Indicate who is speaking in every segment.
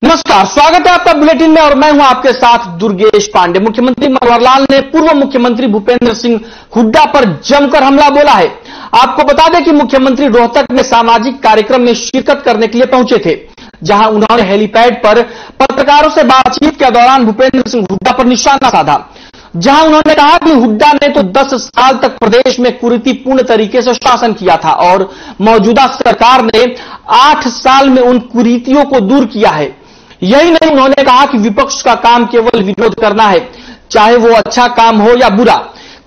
Speaker 1: नमस्कार, स्वागत है आपका बुलेटिन में और मैं हूं आपके साथ दुर्गेश पांडे। मुख्यमंत्री मनोहर लाल ने पूर्व मुख्यमंत्री भूपेंद्र सिंह हुड्डा पर जमकर हमला बोला है। आपको बता दें कि मुख्यमंत्री रोहतक में सामाजिक कार्यक्रम में शिरकत करने के लिए पहुंचे थे, जहां उन्होंने हेलीपैड पर पत्रकारों से बातचीत के दौरान भूपेंद्र सिंह हुड्डा पर निशाना साधा, जहां उन्होंने कहा कि हुड्डा ने तो 10 साल तक प्रदेश में कुरीतिपूर्ण तरीके से शासन किया था और मौजूदा सरकार ने 8 साल में उन कुरीतियों को दूर किया है। यही नहीं, उन्होंने कहा कि विपक्ष का काम केवल विरोध करना है, चाहे वो अच्छा काम हो या बुरा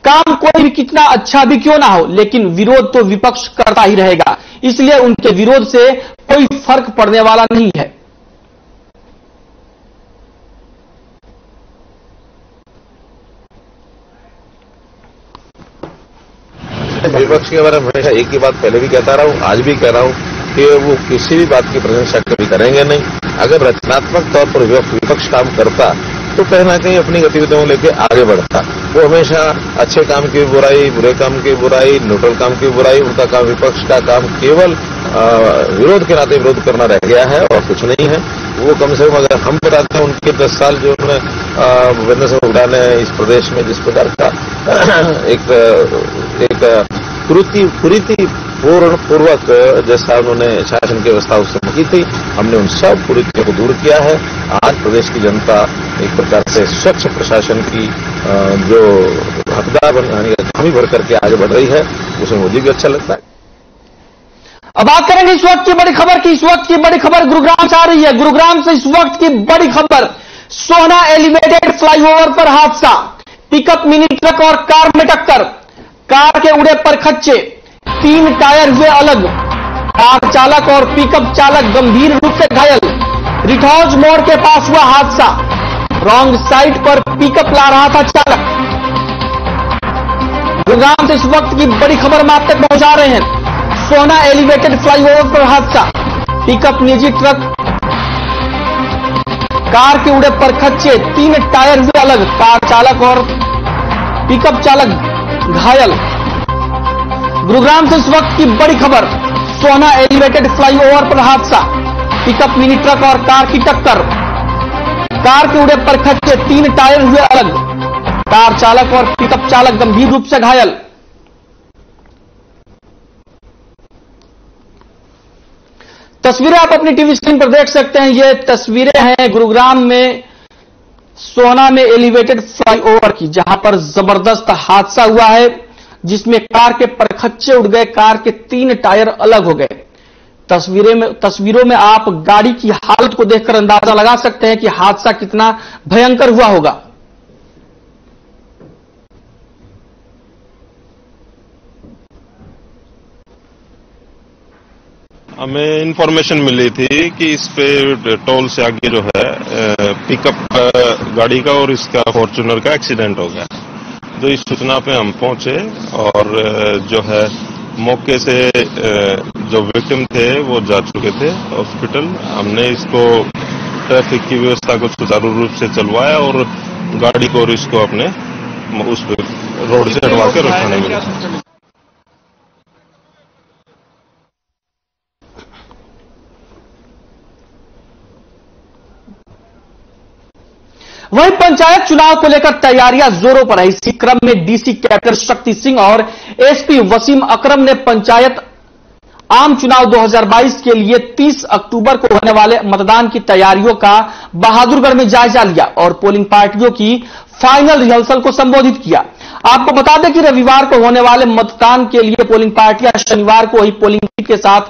Speaker 1: काम, कोई भी कितना अच्छा भी क्यों ना हो, लेकिन विरोध तो विपक्ष करता ही रहेगा, इसलिए उनके विरोध से कोई फर्क पड़ने वाला नहीं है।
Speaker 2: विपक्ष के बारे में हमेशा एक ही बात पहले भी कहता रहा हूं, आज भी कह रहा हूं कि वो किसी भी बात की प्रशंसा कभी करेंगे नहीं। अगर रचनात्मक तौर पर विपक्ष काम करता तो कहीं ना कहीं अपनी गतिविधियों लेके आगे बढ़ता। वो हमेशा अच्छे काम की बुराई, बुरे काम की बुराई, न्यूट्रल काम की बुराई, उनका काम, विपक्ष का काम केवल विरोध के नाते विरोध करना रह गया है और कुछ नहीं है। वो कम से कम अगर हम बताते हैं उनके 10 साल जो भूपेंद्र सिंह हुड्डा ने इस प्रदेश में जिस प्रकार का एक कुरीतिपूर्वक जैसा उन्होंने शासन की व्यवस्था उससे मुकी थी, हमने उन सब कुरीतियों को दूर किया है। आज प्रदेश की जनता एक प्रकार से स्वच्छ प्रशासन की जो हकदार हामी भर करके आगे बढ़ रही है, उसे मोदी भी अच्छा लगता है।
Speaker 1: अब बात करेंगे इस वक्त की बड़ी खबर की। इस वक्त की बड़ी खबर गुरुग्राम से आ रही है। गुरुग्राम से इस वक्त की बड़ी खबर, सोहना एलिवेटेड फ्लाईओवर पर हादसा, पिकअप मिनी ट्रक और कार में टक्कर, कार के उड़े पर खच्चे, 3 टायर हुए अलग, कार चालक और पिकअप चालक गंभीर रूप से घायल। रिठौज मोड़ के पास हुआ हादसा, रॉन्ग साइड पर पिकअप ला रहा था चालक। गुरुग्राम से इस वक्त की बड़ी खबर हम आप तक पहुंचा रहे हैं। सोहना एलिवेटेड फ्लाईओवर पर हादसा, पिकअप निजी ट्रक, कार के उड़े पर खच्चे, 3 टायर हुए अलग, कार चालक और पिकअप चालक घायल। गुरुग्राम से इस वक्त की बड़ी खबर, सोहना एलिवेटेड फ्लाईओवर पर हादसा, पिकअप मिनी ट्रक और कार की टक्कर, कार के उड़े पर खच्चे, 3 टायर हुए अलग, कार चालक और पिकअप चालक गंभीर रूप से घायल। तस्वीरें आप अपनी टीवी स्क्रीन पर देख सकते हैं। ये तस्वीरें हैं गुरुग्राम में सोहना में एलिवेटेड फ्लाईओवर की, जहां पर जबरदस्त हादसा हुआ है, जिसमें कार के परखच्चे उड़ गए, कार के 3 टायर अलग हो गए। तस्वीरों में आप गाड़ी की हालत को देखकर अंदाजा लगा सकते हैं कि हादसा कितना भयंकर हुआ होगा।
Speaker 3: हमें इंफॉर्मेशन मिली थी कि इस पे टोल से आगे जो है पिकअप गाड़ी का और इसका फॉर्च्यूनर का एक्सीडेंट हो गया। तो इस सूचना पे हम पहुंचे और जो है मौके से जो विक्टिम थे वो जा चुके थे हॉस्पिटल। हमने इसको ट्रैफिक की व्यवस्था को सुचारू रूप से चलवाया और गाड़ी को और इसको अपने उस रोड से हटवा के रखाने में।
Speaker 1: वहीं पंचायत चुनाव को लेकर तैयारियां जोरों पर है। इसी क्रम में डीसी कैप्टन शक्ति सिंह और एसपी वसीम अकरम ने पंचायत आम चुनाव 2022 के लिए 30 अक्टूबर को होने वाले मतदान की तैयारियों का बहादुरगढ़ में जायजा लिया और पोलिंग पार्टियों की फाइनल रिहर्सल को संबोधित किया। आपको बता दें कि रविवार को होने वाले मतदान के लिए पोलिंग पार्टियां शनिवार को ही पोलिंग यूनिट के साथ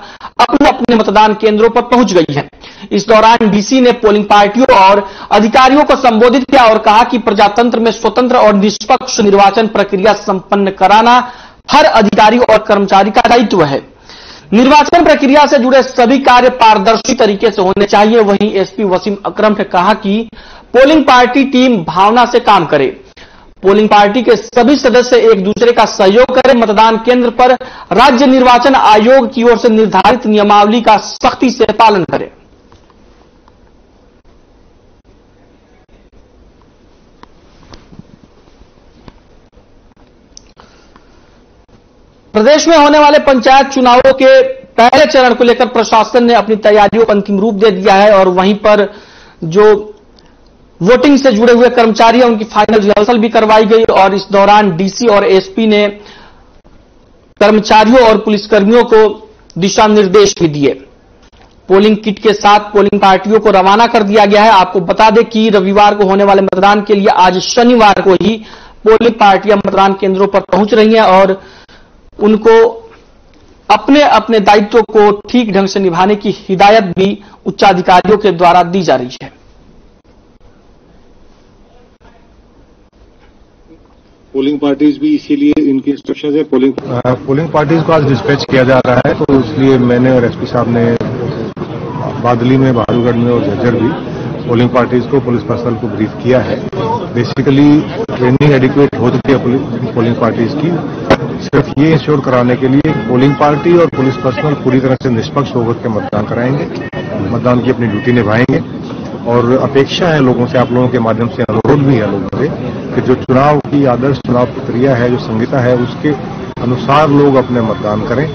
Speaker 1: अपने अपने मतदान केंद्रों पर पहुंच गई हैं। इस दौरान डीसी ने पोलिंग पार्टियों और अधिकारियों को संबोधित किया और कहा कि प्रजातंत्र में स्वतंत्र और निष्पक्ष निर्वाचन प्रक्रिया संपन्न कराना हर अधिकारी और कर्मचारी का दायित्व है। निर्वाचन प्रक्रिया से जुड़े सभी कार्य पारदर्शी तरीके से होने चाहिए। वहीं एसपी वसीम अकरम ने कहा कि पोलिंग पार्टी टीम भावना से काम करे, पोलिंग पार्टी के सभी सदस्य एक दूसरे का सहयोग करें, मतदान केंद्र पर राज्य निर्वाचन आयोग की ओर से निर्धारित नियमावली का सख्ती से पालन करें। प्रदेश में होने वाले पंचायत चुनावों के पहले चरण को लेकर प्रशासन ने अपनी तैयारियों को अंतिम रूप दे दिया है और वहीं पर जो वोटिंग से जुड़े हुए कर्मचारी हैं उनकी फाइनल रिहर्सल भी करवाई गई और इस दौरान डीसी और एसपी ने कर्मचारियों और पुलिसकर्मियों को दिशा निर्देश भी दिए। पोलिंग किट के साथ पोलिंग पार्टियों को रवाना कर दिया गया है। आपको बता दें कि रविवार को होने वाले मतदान के लिए आज शनिवार को ही पोलिंग पार्टियां मतदान केंद्रों पर पहुंच रही हैं और उनको अपने अपने दायित्व को ठीक ढंग से निभाने की हिदायत भी उच्चाधिकारियों के द्वारा दी जा रही है।
Speaker 4: पोलिंग पार्टीज भी इसीलिए इनकी इंस्ट्रक्शन है।
Speaker 5: पोलिंग पार्टीज को आज डिस्पैच किया जा रहा है, तो इसलिए मैंने और एसपी साहब ने बादली में, बहादुरगढ़ में और झज्जर भी पोलिंग पार्टीज को, पुलिस पर्सनल को ब्रीफ किया है। बेसिकली ट्रेनिंग एडिक्वेट हो चुकी है पोलिंग पार्टीज की। सिर्फ ये इंश्योर कराने के लिए पोलिंग पार्टी और पुलिस पर्सनल पूरी तरह से निष्पक्ष होकर के मतदान कराएंगे, मतदान की अपनी ड्यूटी निभाएंगे। और अपेक्षा है लोगों से, आप लोगों के माध्यम से अनुरोध भी है लोगों से कि जो चुनाव की आदर्श चुनाव प्रक्रिया है, जो संहिता है, उसके अनुसार लोग अपने मतदान करें।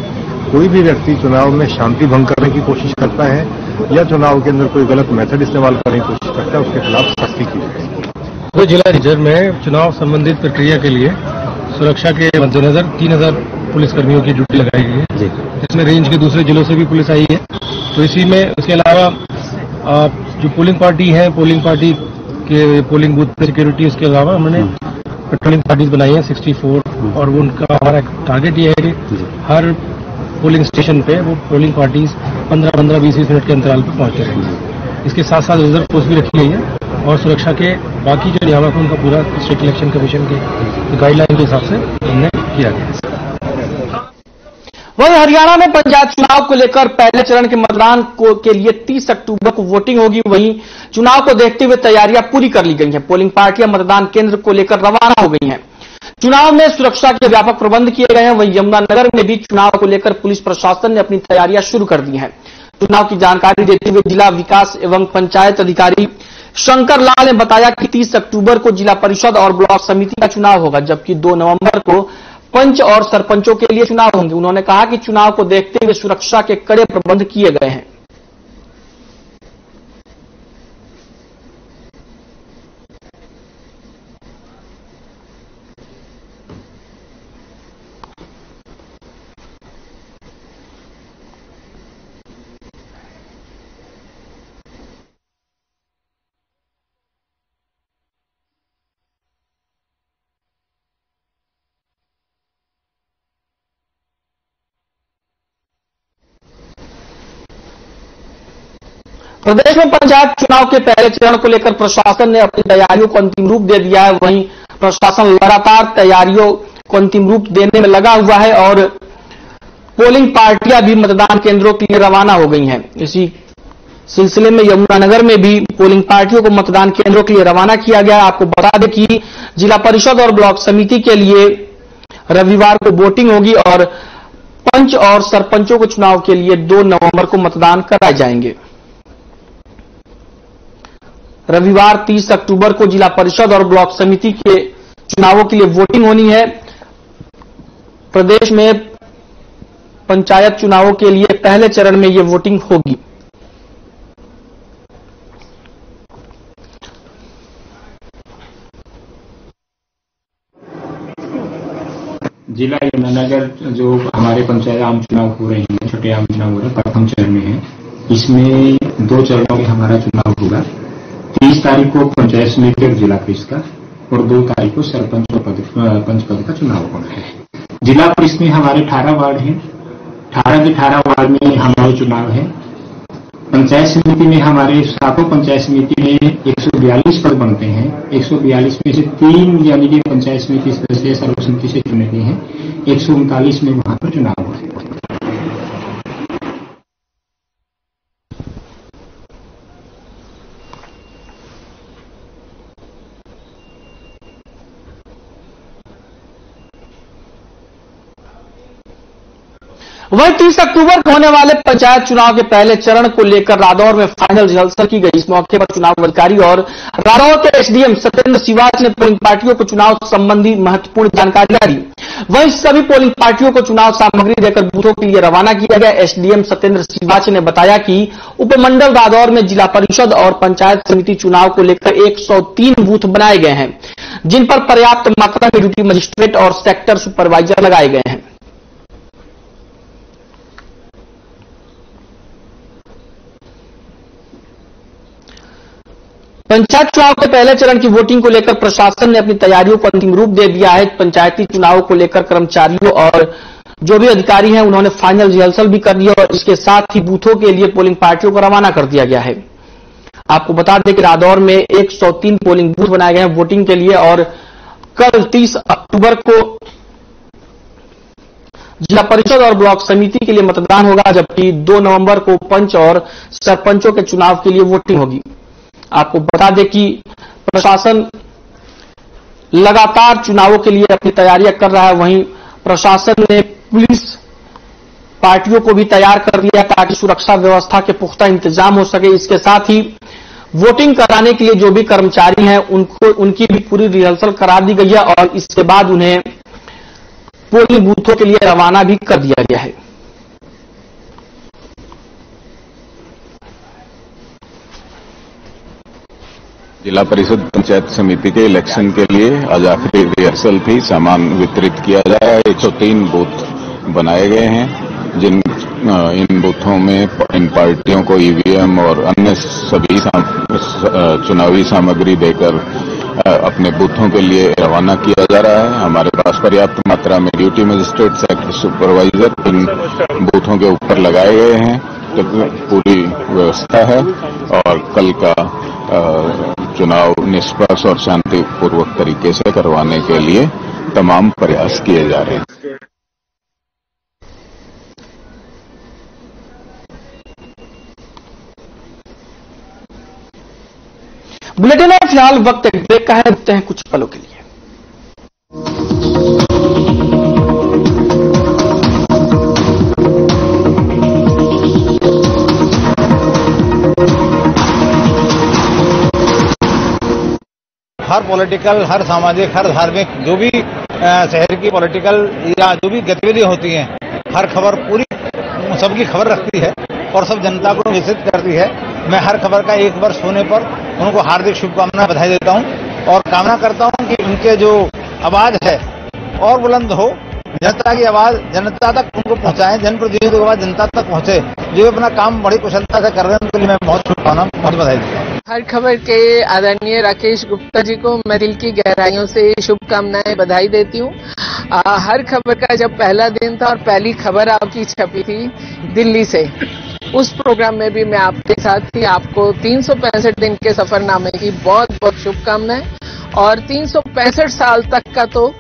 Speaker 5: कोई भी व्यक्ति चुनाव में शांति भंग करने की कोशिश करता है या चुनाव के अंदर कोई गलत मेथड इस्तेमाल करने की कोशिश करता है, उसके खिलाफ सख्ती की जाए।
Speaker 6: तो जिला रिजर्व में चुनाव संबंधित प्रक्रिया के लिए सुरक्षा के मद्देनजर 3000 पुलिसकर्मियों की ड्यूटी लगाई गई है, जिसमें रेंज के दूसरे जिलों से भी पुलिस आई है। तो इसी में उसके अलावा जो पोलिंग पार्टी है, पोलिंग पार्टी के पोलिंग बूथ सिक्योरिटी, उसके अलावा हमने पेट्रोलिंग पार्टीज बनाई है 64 और उनका हमारा टारगेट ये है कि हर पोलिंग स्टेशन पे वो पोलिंग पार्टीज 15-15, 20-20 मिनट के अंतराल पर पहुंचते रहेंगे। इसके साथ साथ रिजर्व फोर्स भी रखी गई है और सुरक्षा के बाकी जो नियामक उनका पूरा स्टेट इलेक्शन कमीशन के गाइडलाइन के हिसाब से हमने किया गया।
Speaker 1: वहीं हरियाणा में पंचायत चुनाव को लेकर पहले चरण के मतदान के लिए 30 अक्टूबर को वोटिंग होगी। वहीं चुनाव को देखते हुए तैयारियां पूरी कर ली गई हैं। पोलिंग पार्टियां मतदान केंद्र को लेकर रवाना हो गई हैं। चुनाव में सुरक्षा के व्यापक प्रबंध किए गए हैं। वहीं यमुनानगर में भी चुनाव को लेकर पुलिस प्रशासन ने अपनी तैयारियां शुरू कर दी हैं। चुनाव की जानकारी देते हुए जिला विकास एवं पंचायत अधिकारी शंकर लाल ने बताया कि 30 अक्टूबर को जिला परिषद और ब्लॉक समिति का चुनाव होगा, जबकि 2 नवंबर को पंच और सरपंचों के लिए चुनाव होंगे। उन्होंने कहा कि चुनाव को देखते हुए सुरक्षा के कड़े प्रबंध किए गए हैं। प्रदेश में पंचायत चुनाव के पहले चरण को लेकर प्रशासन ने अपनी तैयारियों को अंतिम रूप दे दिया है। वहीं प्रशासन लगातार तैयारियों को अंतिम रूप देने में लगा हुआ है और पोलिंग पार्टियां भी मतदान केंद्रों के लिए रवाना हो गई हैं। इसी सिलसिले में यमुनानगर में भी पोलिंग पार्टियों को मतदान केंद्रों के लिए रवाना किया गया है। आपको बता दें कि जिला परिषद और ब्लॉक समिति के लिए रविवार को वोटिंग होगी और पंच और सरपंचों को चुनाव के लिए 2 नवंबर को मतदान कराए जाएंगे। रविवार 30 अक्टूबर को जिला परिषद और ब्लॉक समिति के चुनावों के लिए वोटिंग होनी है। प्रदेश में पंचायत चुनावों के लिए पहले चरण में यह वोटिंग होगी।
Speaker 7: जिला यमुनानगर जो हमारे पंचायत आम चुनाव हो रहे हैं, छोटे आम चुनाव हो रहे हैं, प्रथम चरण में है। इसमें 2 चरणों में हमारा चुनाव होगा। 30 तारीख को पंचायत समिति और जिला परिषद का और 2 तारीख को सरपंच और पंच पद का चुनाव होना है। जिला परिषद में हमारे 18 वार्ड हैं। 18 के 18 वार्ड में हमारे चुनाव है। पंचायत समिति में हमारे सातों पंचायत समिति में 142 पद बनते हैं। 142 में से 3 यानी कि पंचायत समिति सदस्य सर्वसम्मति से चुने गए हैं। 139 में वहां पर चुनाव होगा।
Speaker 1: वहीं 30 अक्टूबर को होने वाले पंचायत चुनाव के पहले चरण को लेकर रादौर में फाइनल रिहर्सल की गई। इस मौके पर चुनाव अधिकारी और रादौर के एसडीएम सत्येंद्र सिवाच ने पोलिंग पार्टियों को चुनाव संबंधी महत्वपूर्ण जानकारियां दी। वहीं सभी पोलिंग पार्टियों को चुनाव सामग्री देकर बूथों के लिए रवाना किया गया। एसडीएम सत्येंद्र सिवाच ने बताया कि उपमंडल रादौर में जिला परिषद और पंचायत समिति चुनाव को लेकर 103 बूथ बनाए गए हैं, जिन पर पर्याप्त मात्रा में ड्यूटी मजिस्ट्रेट और सेक्टर सुपरवाइजर लगाए गए हैं। पंचायत चुनाव के पहले चरण की वोटिंग को लेकर प्रशासन ने अपनी तैयारियों को अंतिम रूप दे दिया है। पंचायती चुनाव को लेकर कर्मचारियों और जो भी अधिकारी हैं उन्होंने फाइनल रिहर्सल भी कर दिया और इसके साथ ही बूथों के लिए पोलिंग पार्टियों को रवाना कर दिया गया है। आपको बता दें कि रादौर में 103 पोलिंग बूथ बनाए गए हैं वोटिंग के लिए और कल 30 अक्टूबर को जिला परिषद और ब्लॉक समिति के लिए मतदान होगा, जबकि 2 नवंबर को पंच और सरपंचों के चुनाव के लिए वोटिंग होगी। आपको बता दें कि प्रशासन लगातार चुनावों के लिए अपनी तैयारियां कर रहा है। वहीं प्रशासन ने पुलिस पार्टियों को भी तैयार कर दिया ताकि सुरक्षा व्यवस्था के पुख्ता इंतजाम हो सके। इसके साथ ही वोटिंग कराने के लिए जो भी कर्मचारी हैं उनकी भी पूरी रिहर्सल करा दी गई है और इसके बाद उन्हें पोलिंग बूथों के लिए रवाना भी कर दिया गया है।
Speaker 8: जिला परिषद पंचायत समिति के इलेक्शन के लिए आज आखिरी रिहर्सल थी। सामान वितरित किया जा रहा है। 103 बूथ बनाए गए हैं, इन बूथों में इन पार्टियों को ईवीएम और अन्य सभी चुनावी सामग्री देकर अपने बूथों के लिए रवाना किया जा रहा है। हमारे पास पर्याप्त मात्रा में ड्यूटी मजिस्ट्रेट, सेक्टर सुपरवाइजर इन बूथों के ऊपर लगाए गए हैं। तो पूरी व्यवस्था है और कल का चुनाव निष्पक्ष और शांतिपूर्वक तरीके से करवाने के लिए तमाम प्रयास किए जा रहे हैं।
Speaker 1: बुलेटिन में फिलहाल वक्त एक ब्रेक का है, रुकते हैं कुछ पलों के लिए।
Speaker 9: हर पॉलिटिकल, हर सामाजिक, हर धार्मिक जो भी शहर की पॉलिटिकल या जो भी गतिविधि होती हैं, हर खबर पूरी सबकी खबर रखती है और सब जनता को विकसित करती है। मैं हर खबर का 1 वर्ष होने पर उनको हार्दिक शुभकामनाएं, बधाई देता हूं और कामना करता हूं कि उनके जो आवाज है और बुलंद हो, जनता की आवाज जनता तक उनको पहुंचाएं, जनप्रतिनिधियों की आवाज जनता तक पहुंचे। जो अपना काम बड़ी कुशलता से कर रहे हैं उनके लिए मैं बहुत शुभकामनाएं, बहुत बधाई देता हूं।
Speaker 10: हर खबर के आदरणीय राकेश गुप्ता जी को मैं दिल की गहराइयों से शुभकामनाएं, बधाई देती हूँ। हर खबर का जब पहला दिन था और पहली खबर आपकी छपी थी दिल्ली से, उस प्रोग्राम में भी मैं आपके साथ थी। आपको 365 दिन के सफरनामे की बहुत बहुत शुभकामनाएं और 365 साल तक का तो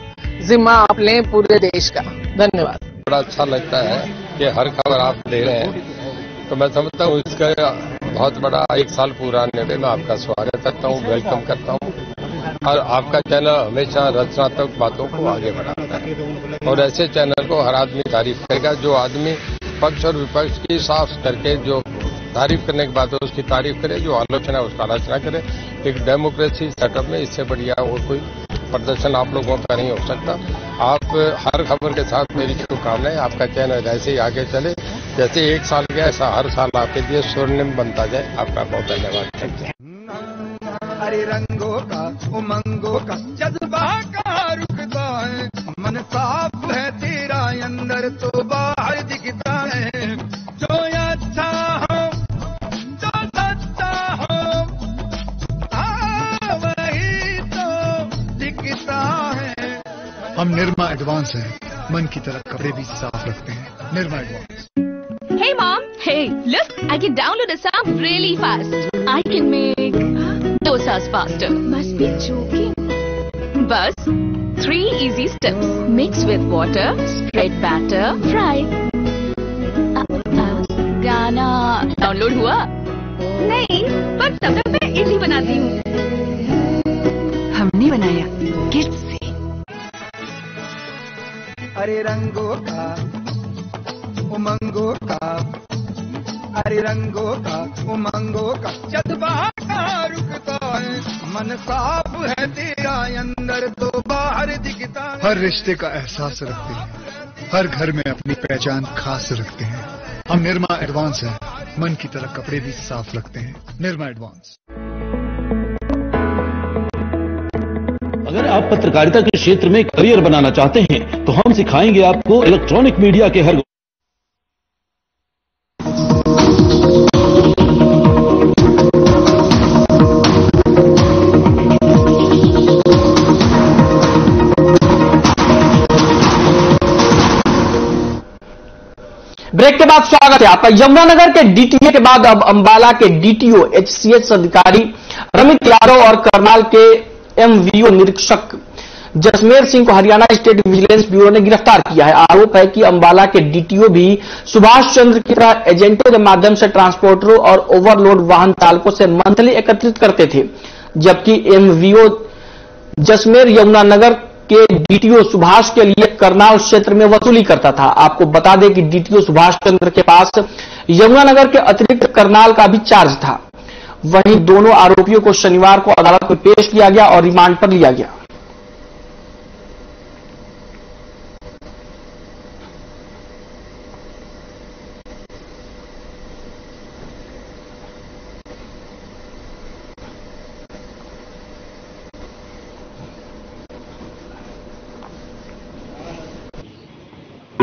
Speaker 10: जिम्मा आप लें पूरे देश का। धन्यवाद।
Speaker 11: बड़ा अच्छा लगता है कि हर खबर आप दे रहे हैं, तो मैं समझता हूँ इसका बहुत बड़ा 1 साल पूरा होने में मैं आपका स्वागत करता हूँ, वेलकम करता हूँ। और आपका चैनल हमेशा रचनात्मक बातों को आगे बढ़ाता है और ऐसे चैनल को हर आदमी तारीफ करेगा। जो आदमी पक्ष और विपक्ष की साफ करके जो तारीफ करने की बात है उसकी तारीफ करे, जो आलोचना है उसका आलोचना करे। एक डेमोक्रेसी सेटअप में इससे बढ़िया और कोई प्रदर्शन आप लोगों का नहीं हो सकता। आप हर खबर के साथ मेरी शुभकामनाएं, आपका चैनल ऐसे ही आगे चले, जैसे 1 साल गया ऐसा हर साल आपके लिए स्वर्णिम बनता जाए। आपका बहुत धन्यवाद।
Speaker 12: हरे रंगों का उमंगों का जज्बा का रुकता है, मन साफ है तेरा अंदर तो बाहर दिखता है। जो अच्छा हो, जो सच्चा हो, वही तो दिखता है।
Speaker 13: हम निर्मा एडवांस हैं, मन की तरह कपड़े भी साफ रखते हैं। Nirma advance.
Speaker 14: Hey mom, hey, look, I can download a app really fast. I can make dosas faster. Must be joking. Bus, 3 easy steps. Mix with water, spread batter, fry. गाना डाउनलोड हुआ? नहीं, पर तब तक मैं इडली बनाती हूँ। हमने बनाया किड्स से।
Speaker 12: हरे रंगों का उमंगों का, अरे रंगों का उमंगों का जज्बा कहाँ रुकता है, मन साफ है तेरा अंदर तो बाहर दिखता है।
Speaker 13: हर रिश्ते का एहसास रखते हैं, हर घर में अपनी पहचान खास रखते हैं। हम निर्मा एडवांस हैं, मन की तरह कपड़े भी साफ रखते हैं। निर्मा एडवांस।
Speaker 15: अगर आप पत्रकारिता के क्षेत्र में करियर बनाना चाहते हैं तो हम सिखाएंगे आपको इलेक्ट्रॉनिक मीडिया के हर
Speaker 1: ब्रेक के बाद स्वागत है आपका। यमुनानगर के डीटीए के बाद अब अंबाला के डीटीओ एचसीएच अधिकारी रमित यादव और करनाल के एमवीओ निरीक्षक जसमेर सिंह को हरियाणा स्टेट विजिलेंस ब्यूरो ने गिरफ्तार किया है। आरोप है कि अंबाला के डीटीओ भी सुभाष चंद्र की तरह एजेंटों के माध्यम से ट्रांसपोर्टरों और ओवरलोड वाहन चालकों से मंथली एकत्रित करते थे, जबकि एमवीओ जसमेर यमुनानगर के डीटीओ सुभाष के लिए करनाल क्षेत्र में वसूली करता था। आपको बता दें कि डीटीओ सुभाष चंद्र के पास यमुनानगर के अतिरिक्त करनाल का भी चार्ज था। वहीं दोनों आरोपियों को शनिवार को अदालत में पेश किया गया और रिमांड पर लिया गया।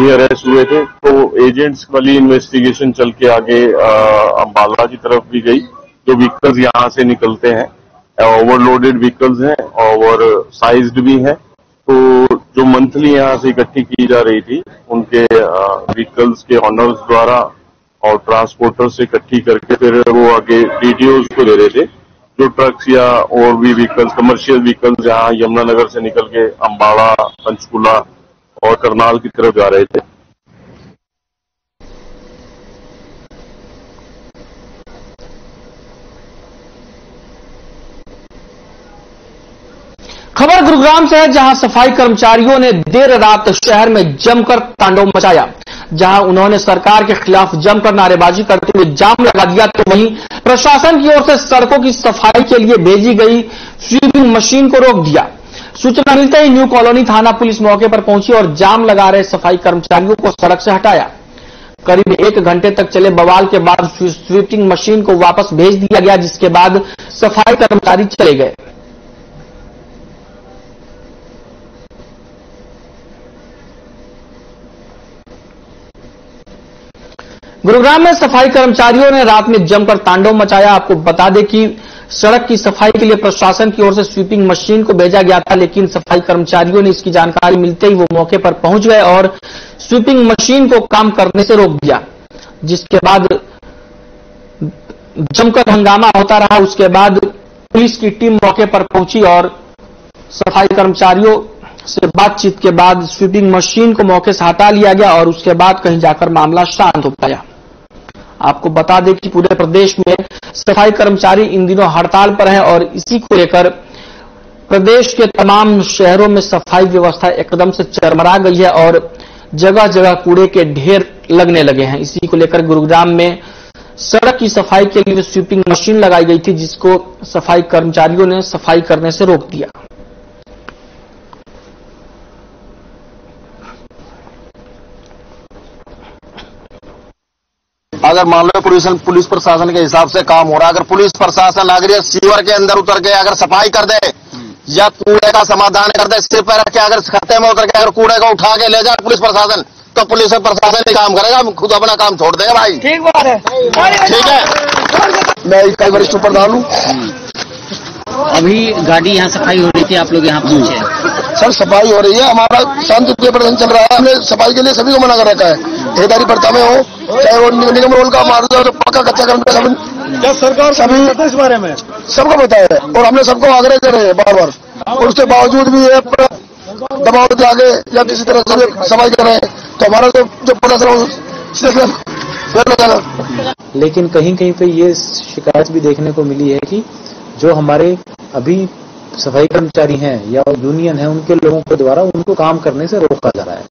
Speaker 3: अरेस्ट हुए थे तो एजेंट्स वाली इन्वेस्टिगेशन चल के आगे अंबाला की तरफ भी गई। जो व्हीकल्स यहाँ से निकलते हैं ओवरलोडेड व्हीकल्स हैं, ओवर साइज्ड भी हैं, तो जो मंथली यहाँ से इकट्ठी की जा रही थी उनके व्हीकल्स के ऑनर्स द्वारा और ट्रांसपोर्टर से इकट्ठी करके फिर वो आगे डीटीओज को दे रहे थे। जो ट्रक्स या और भी व्हीकल्स कमर्शियल व्हीकल्स यहाँ यमुनानगर से निकल के अंबाला, पंचकुला और करनाल की तरफ जा रहे थे।
Speaker 1: खबर गुरुग्राम से है, जहां सफाई कर्मचारियों ने देर रात शहर में जमकर तांडव मचाया। जहां उन्होंने सरकार के खिलाफ जमकर नारेबाजी करते हुए जाम लगा दिया, तो वहीं प्रशासन की ओर से सड़कों की सफाई के लिए भेजी गई स्वीपिंग मशीन को रोक दिया। सूचना मिलते ही न्यू कॉलोनी थाना पुलिस मौके पर पहुंची और जाम लगा रहे सफाई कर्मचारियों को सड़क से हटाया। करीब 1 घंटे तक चले बवाल के बाद स्वीपिंग मशीन को वापस भेज दिया गया, जिसके बाद सफाई कर्मचारी चले गए। गुरुग्राम में सफाई कर्मचारियों ने रात में जमकर तांडव मचाया। आपको बता दें कि सड़क की सफाई के लिए प्रशासन की ओर से स्वीपिंग मशीन को भेजा गया था, लेकिन सफाई कर्मचारियों ने इसकी जानकारी मिलते ही वो मौके पर पहुंच गए और स्वीपिंग मशीन को काम करने से रोक दिया, जिसके बाद जमकर हंगामा होता रहा। उसके बाद पुलिस की टीम मौके पर पहुंची और सफाई कर्मचारियों से बातचीत के बाद स्वीपिंग मशीन को मौके से हटा लिया गया और उसके बाद कहीं जाकर मामला शांत हो पाया। आपको बता दें कि पूरे प्रदेश में सफाई कर्मचारी इन दिनों हड़ताल पर हैं और इसी को लेकर प्रदेश के तमाम शहरों में सफाई व्यवस्था एकदम से चरमरा गई है और जगह जगह कूड़े के ढेर लगने लगे हैं। इसी को लेकर गुरुग्राम में सड़क की सफाई के लिए स्वीपिंग मशीन लगाई गई थी, जिसको सफाई कर्मचारियों ने सफाई करने से रोक दिया।
Speaker 16: अगर मान लो पुलिस प्रशासन के हिसाब से काम हो रहा है, अगर पुलिस प्रशासन अगर सीवर के अंदर उतर के अगर सफाई कर दे या कूड़े का समाधान कर दे, सिर पर रख के अगर खत्ते में उतर के अगर कूड़े को उठा के ले जाए पुलिस प्रशासन, तो पुलिस प्रशासन ही काम करेगा, खुद अपना काम छोड़ देगा भाई। ठीक बात है, ठीक है। मैं कई वरिष्ठ प्रधान हूँ।
Speaker 17: अभी गाड़ी यहाँ सफाई हो रही थी, आप लोग यहाँ पहुंचे?
Speaker 16: सर सफाई हो रही है, हमारा शांतिप्रिय प्रदर्शन चल रहा है। हमने सफाई के लिए सभी को मना कर रखा है, ठेकेदारी प्रथा में हो चाहे वो निगम रोल का मार दो, पक्का कच्चा कर्म क्या सरकार सभी इस बारे में सबको पता है और हमने सबको आग्रह कर रहे हैं बार बार, और उसके बावजूद भी ये दबाव के आगे या किसी तरह से सफाई कर रहे हैं, तो हमारा जो पता चला।
Speaker 18: लेकिन कहीं कहीं पे ये शिकायत भी देखने को मिली है कि जो हमारे अभी सफाई कर्मचारी हैं या यूनियन है, उनके लोगों के द्वारा उनको काम करने से रोका जा रहा है,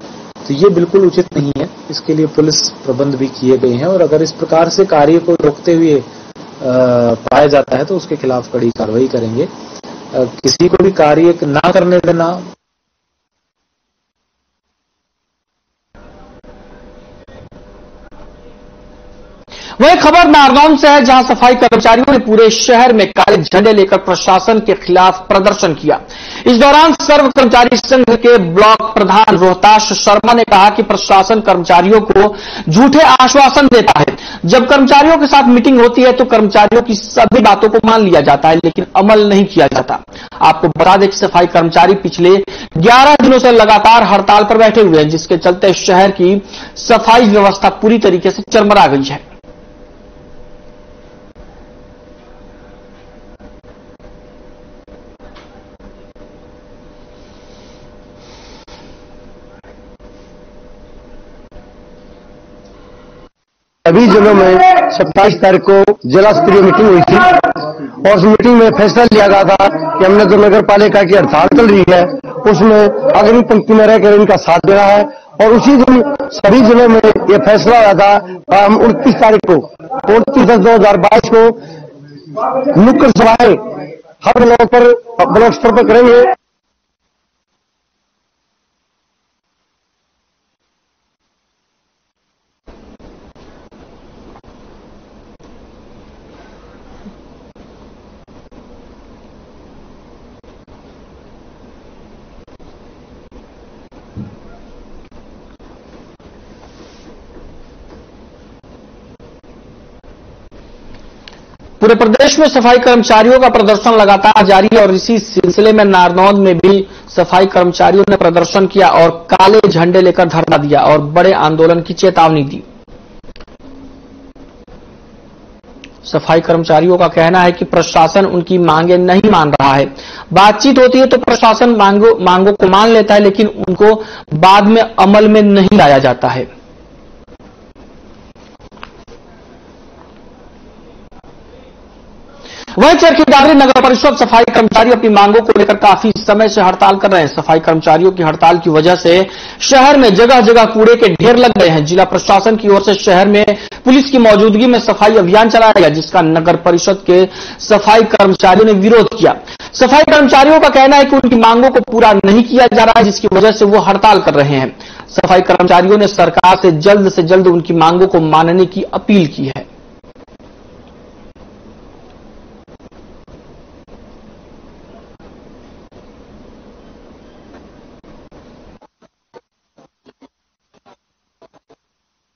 Speaker 18: तो ये बिल्कुल उचित नहीं है। इसके लिए पुलिस प्रबंध भी किए गए हैं और अगर इस प्रकार से कार्य को रोकते हुए पाया जाता है तो उसके खिलाफ कड़ी कार्रवाई करेंगे। किसी को भी कार्य ना करने देना,
Speaker 1: वही खबर नारनौल से है, जहां सफाई कर्मचारियों ने पूरे शहर में काले झंडे लेकर प्रशासन के खिलाफ प्रदर्शन किया। इस दौरान सर्व कर्मचारी संघ के ब्लॉक प्रधान रोहताश शर्मा ने कहा कि प्रशासन कर्मचारियों को झूठे आश्वासन देता है। जब कर्मचारियों के साथ मीटिंग होती है तो कर्मचारियों की सभी बातों को मान लिया जाता है, लेकिन अमल नहीं किया जाता। आपको बता दें कि सफाई कर्मचारी पिछले 11 दिनों से लगातार हड़ताल पर बैठे हुए हैं, जिसके चलते शहर की सफाई व्यवस्था पूरी तरीके से चरमरा गई है।
Speaker 19: सभी जिलों में 27 तारीख को जिला स्तरीय मीटिंग हुई थी और उस मीटिंग में फैसला लिया गया था कि हमने जो नगर पालिका की हड़ताल चल रही है उसमें अग्रिम पंक्ति में रहकर इनका साथ देना है। और उसी दिन सभी जिलों में ये फैसला हुआ था। हम 29 तारीख को 29/10/2022 को नुक्कड़ सभाएं हर ब्लॉक स्तर पर करेंगे।
Speaker 1: पूरे प्रदेश में सफाई कर्मचारियों का प्रदर्शन लगातार जारी है और इसी सिलसिले में नारनौल में भी सफाई कर्मचारियों ने प्रदर्शन किया और काले झंडे लेकर धरना दिया और बड़े आंदोलन की चेतावनी दी। सफाई कर्मचारियों का कहना है कि प्रशासन उनकी मांगे नहीं मान रहा है। बातचीत होती है तो प्रशासन मांगों को मान लेता है, लेकिन उनको बाद में अमल में नहीं लाया जाता है। वहीं चरखी दादरी नगर परिषद सफाई कर्मचारी अपनी मांगों को लेकर काफी समय से हड़ताल कर रहे हैं। सफाई कर्मचारियों की हड़ताल की वजह से शहर में जगह जगह कूड़े के ढेर लग गए हैं। जिला प्रशासन की ओर से शहर में पुलिस की मौजूदगी में सफाई अभियान चलाया गया, जिसका नगर परिषद के सफाई कर्मचारियों ने विरोध किया। सफाई कर्मचारियों का कहना है कि उनकी मांगों को पूरा नहीं किया जा रहा है, जिसकी वजह से वो हड़ताल कर रहे हैं। सफाई कर्मचारियों ने सरकार से जल्द उनकी मांगों को मानने की अपील की है।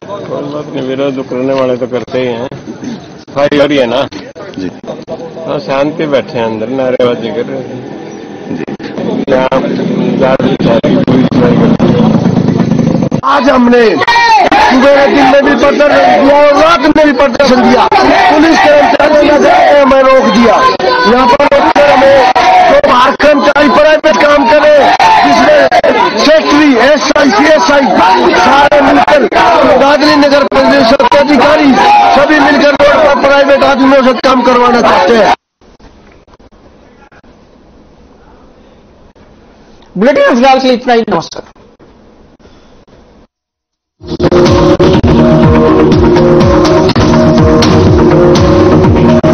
Speaker 3: कोई बात नहीं, विरोध करने वाले तो करते ही हैं। सफाई हो रही है ना जी, हाँ शांति बैठे हैं अंदर, नारेबाजी कर रहे हैं जी।
Speaker 19: आज हमने सुबह दिन में भी प्रदर्शन किया और रात में भी प्रदर्शन किया। पुलिस कर्मचारी हमें रोक दिया। यहाँ पर हमें तो बाहर कर्मचारी प्राइवेट काम करे, जिसमें सेक्रेटरी SI CSI सारे मिलकर दादरी नगर परिषद के अधिकारी सभी मिलकर रोड पर प्राइवेट आदमियों से काम करवाना चाहते हैं।
Speaker 1: बुलेटिन फिलहाल के लिए इतना ही। नमस्कार।